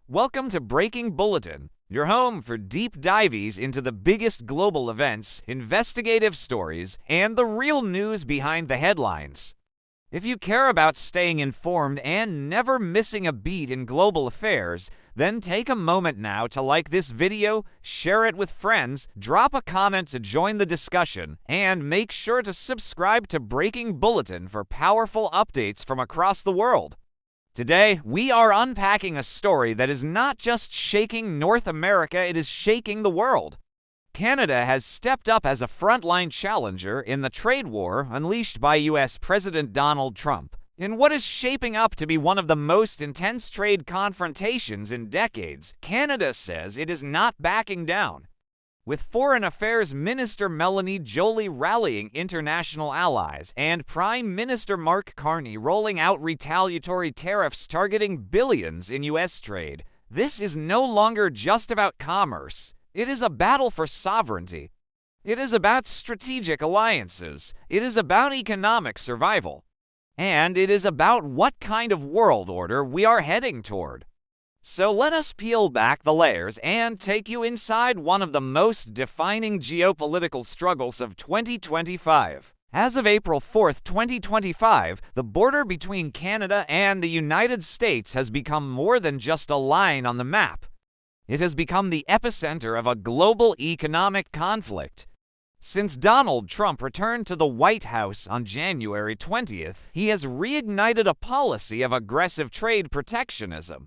Welcome to Breaking Bulletin, your home for deep dives into the biggest global events, investigative stories, and the real news behind the headlines. If you care about staying informed and never missing a beat in global affairs, then take a moment now to like this video, share it with friends, drop a comment to join the discussion, and make sure to subscribe to Breaking Bulletin for powerful updates from across the world. Today, we are unpacking a story that is not just shaking North America, it is shaking the world. Canada has stepped up as a frontline challenger in the trade war unleashed by U.S. President Donald Trump, in what is shaping up to be one of the most intense trade confrontations in decades. Canada says it is not backing down, with Foreign Affairs Minister Melanie Joly rallying international allies and Prime Minister Mark Carney rolling out retaliatory tariffs targeting billions in U.S. trade. This is no longer just about commerce. It is a battle for sovereignty. It is about strategic alliances. It is about economic survival. And it is about what kind of world order we are heading toward. So let us peel back the layers and take you inside one of the most defining geopolitical struggles of 2025. As of April 4, 2025, the border between Canada and the United States has become more than just a line on the map. It has become the epicenter of a global economic conflict. Since Donald Trump returned to the White House on January 20th, he has reignited a policy of aggressive trade protectionism.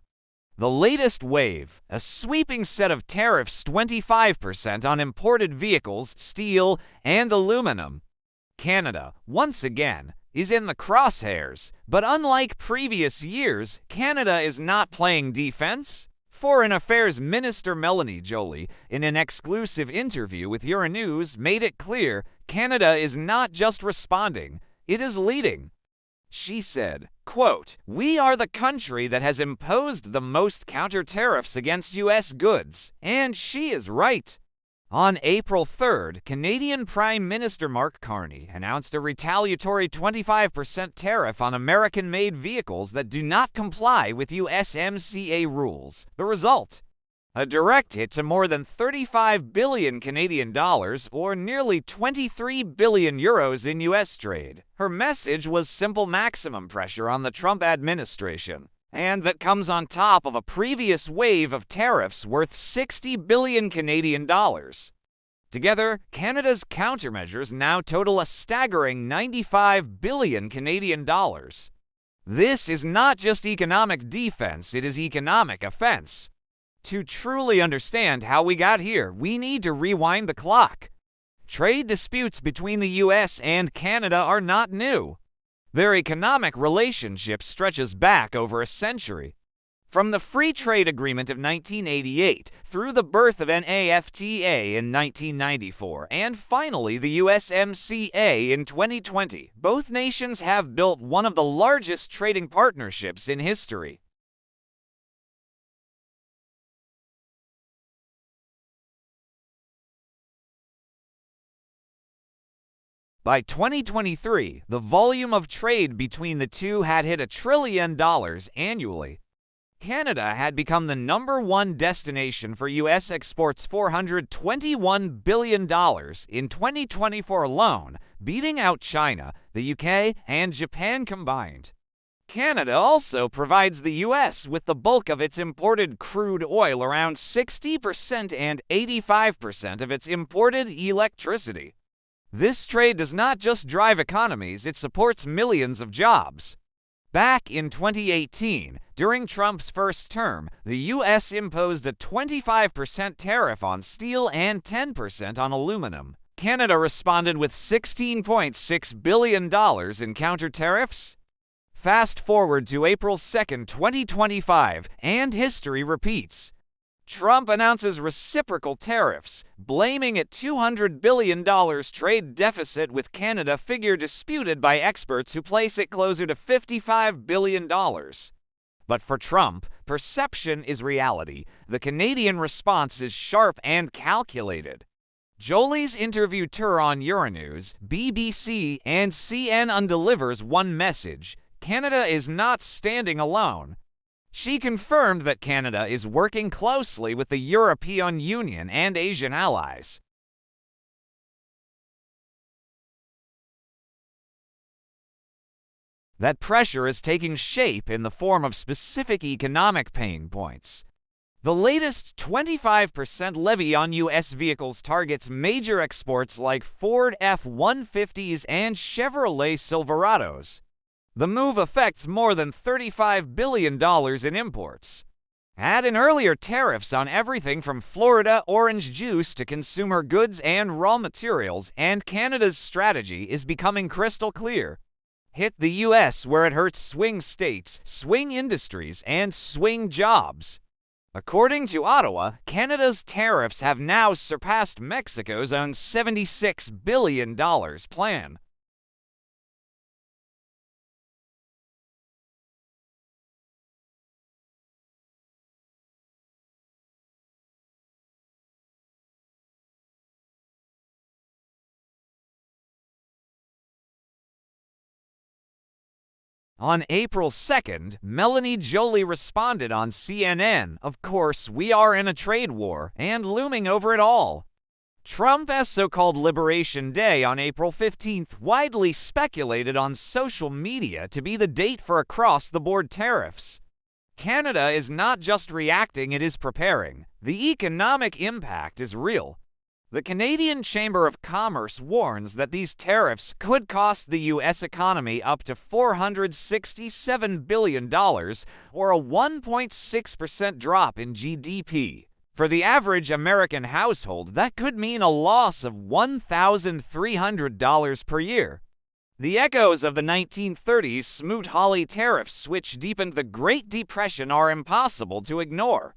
The latest wave, a sweeping set of tariffs 25% on imported vehicles, steel, and aluminum. Canada, once again, is in the crosshairs, but unlike previous years, Canada is not playing defense. Foreign Affairs Minister Melanie Joly, in an exclusive interview with Euronews, made it clear Canada is not just responding, it is leading. She said, quote, "We are the country that has imposed the most counter-tariffs against U.S. goods," and she is right. On April 3rd, Canadian Prime Minister Mark Carney announced a retaliatory 25% tariff on American-made vehicles that do not comply with USMCA rules. The result? A direct hit to more than 35 billion Canadian dollars, or nearly 23 billion euros in U.S. trade. Her message was simple: maximum pressure on the Trump administration. And that comes on top of a previous wave of tariffs worth 60 billion Canadian dollars. Together, Canada's countermeasures now total a staggering 95 billion Canadian dollars. This is not just economic defense, it is economic offense. To truly understand how we got here, we need to rewind the clock. Trade disputes between the U.S. and Canada are not new. Their economic relationship stretches back over a century. From the Free Trade Agreement of 1988 through the birth of NAFTA in 1994 and finally the USMCA in 2020, both nations have built one of the largest trading partnerships in history. By 2023, the volume of trade between the two had hit $1 trillion annually. Canada had become the #1 destination for U.S. exports, $421 billion in 2024 alone, beating out China, the UK, and Japan combined. Canada also provides the U.S. with the bulk of its imported crude oil, around 60% and 85% of its imported electricity. This trade does not just drive economies, it supports millions of jobs. Back in 2018, during Trump's first term, the U.S. imposed a 25% tariff on steel and 10% on aluminum. Canada responded with $16.6 billion in counter-tariffs. Fast forward to April 2, 2025, and history repeats. Trump announces reciprocal tariffs, blaming a $200 billion trade deficit with Canada, figure disputed by experts who place it closer to $55 billion. But for Trump, perception is reality. The Canadian response is sharp and calculated. Joly's interviewer on Euronews, BBC, and CNN delivers one message: Canada is not standing alone. She confirmed that Canada is working closely with the European Union and Asian allies. That pressure is taking shape in the form of specific economic pain points. The latest 25% levy on U.S. vehicles targets major exports like Ford F-150s and Chevrolet Silverados. The move affects more than $35 billion in imports. Add in earlier tariffs on everything from Florida orange juice to consumer goods and raw materials, and Canada's strategy is becoming crystal clear. Hit the U.S. where it hurts swing states, swing industries, and swing jobs. According to Ottawa, Canada's tariffs have now surpassed Mexico's own $76 billion plan. On April 2nd, Melanie Joly responded on CNN, "Of course, we are in a trade war, and looming over it all." Trump's so-called Liberation Day on April 15th widely speculated on social media to be the date for across-the-board tariffs. Canada is not just reacting, it is preparing. The economic impact is real. The Canadian Chamber of Commerce warns that these tariffs could cost the U.S. economy up to $467 billion, or a 1.6% drop in GDP. For the average American household, that could mean a loss of $1,300 per year. The echoes of the 1930s Smoot-Hawley tariff switch deepened the Great Depression are impossible to ignore.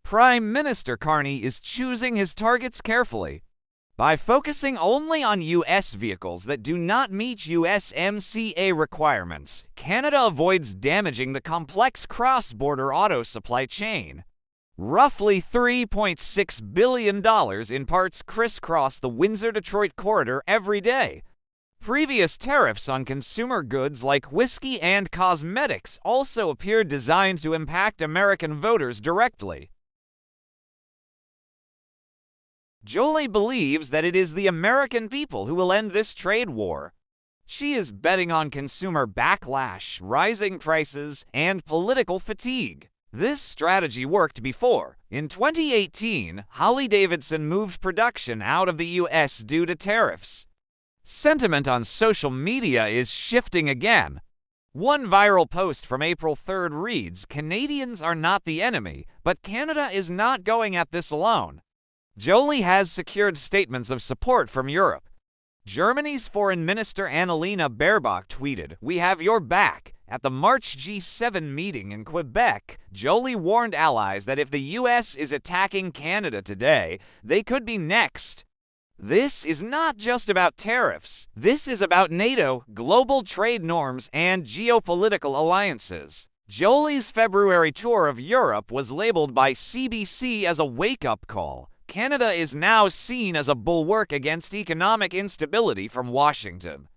Prime Minister Carney is choosing his targets carefully. By focusing only on U.S. vehicles that do not meet USMCA requirements, Canada avoids damaging the complex cross-border auto supply chain. Roughly $3.6 billion in parts crisscross the Windsor-Detroit corridor every day. Previous tariffs on consumer goods like whiskey and cosmetics also appear designed to impact American voters directly. Joly believes that it is the American people who will end this trade war. She is betting on consumer backlash, rising prices, and political fatigue. This strategy worked before. In 2018, Harley-Davidson moved production out of the U.S. due to tariffs. Sentiment on social media is shifting again. One viral post from April 3rd reads, "Canadians are not the enemy, but Canada is not going at this alone." Joly has secured statements of support from Europe. Germany's Foreign Minister Annalena Baerbock tweeted, "We have your back." At the March G7 meeting in Quebec, Joly warned allies that if the U.S. is attacking Canada today, they could be next. This is not just about tariffs. This is about NATO, global trade norms, and geopolitical alliances. Joly's February tour of Europe was labeled by CBC as a wake-up call. Canada is now seen as a bulwark against economic instability from Washington.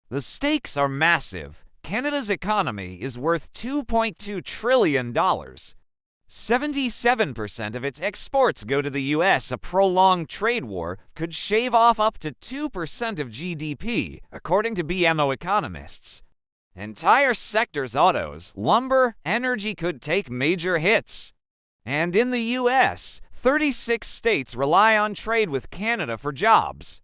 The stakes are massive. Canada's economy is worth $2.2 trillion. 77% of its exports go to the U.S. A prolonged trade war could shave off up to 2% of GDP, according to BMO economists. Entire sectors, autos, lumber, energy could take major hits. And in the U.S., 36 states rely on trade with Canada for jobs.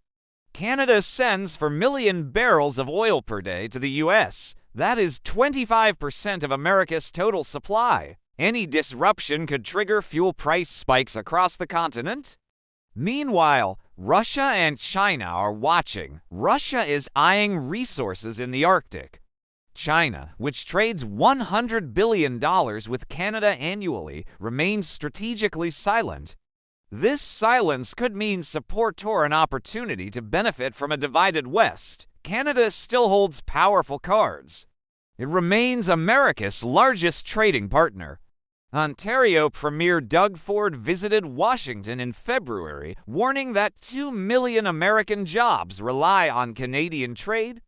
Canada sends 4 million barrels of oil per day to the U.S. That is 25% of America's total supply. Any disruption could trigger fuel price spikes across the continent. Meanwhile, Russia and China are watching. Russia is eyeing resources in the Arctic. China, which trades $100 billion with Canada annually, remains strategically silent. This silence could mean support or an opportunity to benefit from a divided West. Canada still holds powerful cards. It remains America's largest trading partner. Ontario Premier Doug Ford visited Washington in February, warning that 2 million American jobs rely on Canadian trade.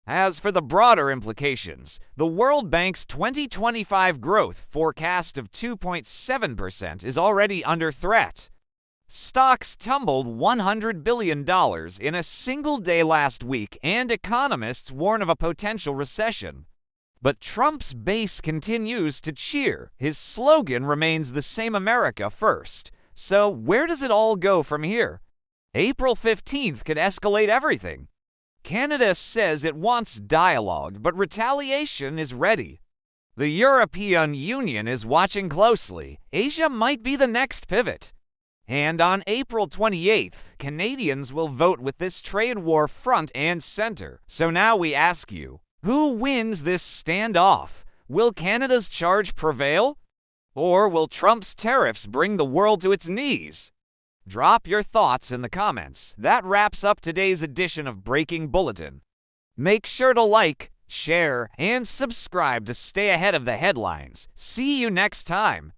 As for the broader implications, the World Bank's 2025 growth forecast of 2.7% is already under threat. Stocks tumbled $100 billion in a single day last week, and economists warn of a potential recession. But Trump's base continues to cheer. His slogan remains the same: America first. So where does it all go from here? April 15th could escalate everything. Canada says it wants dialogue, but retaliation is ready. The European Union is watching closely. Asia might be the next pivot. And on April 28th, Canadians will vote with this trade war front and center. So now we ask you, who wins this standoff? Will Canada's charge prevail? Or will Trump's tariffs bring the world to its knees? Drop your thoughts in the comments. That wraps up today's edition of Breaking Bulletin. Make sure to like, share, and subscribe to stay ahead of the headlines. See you next time.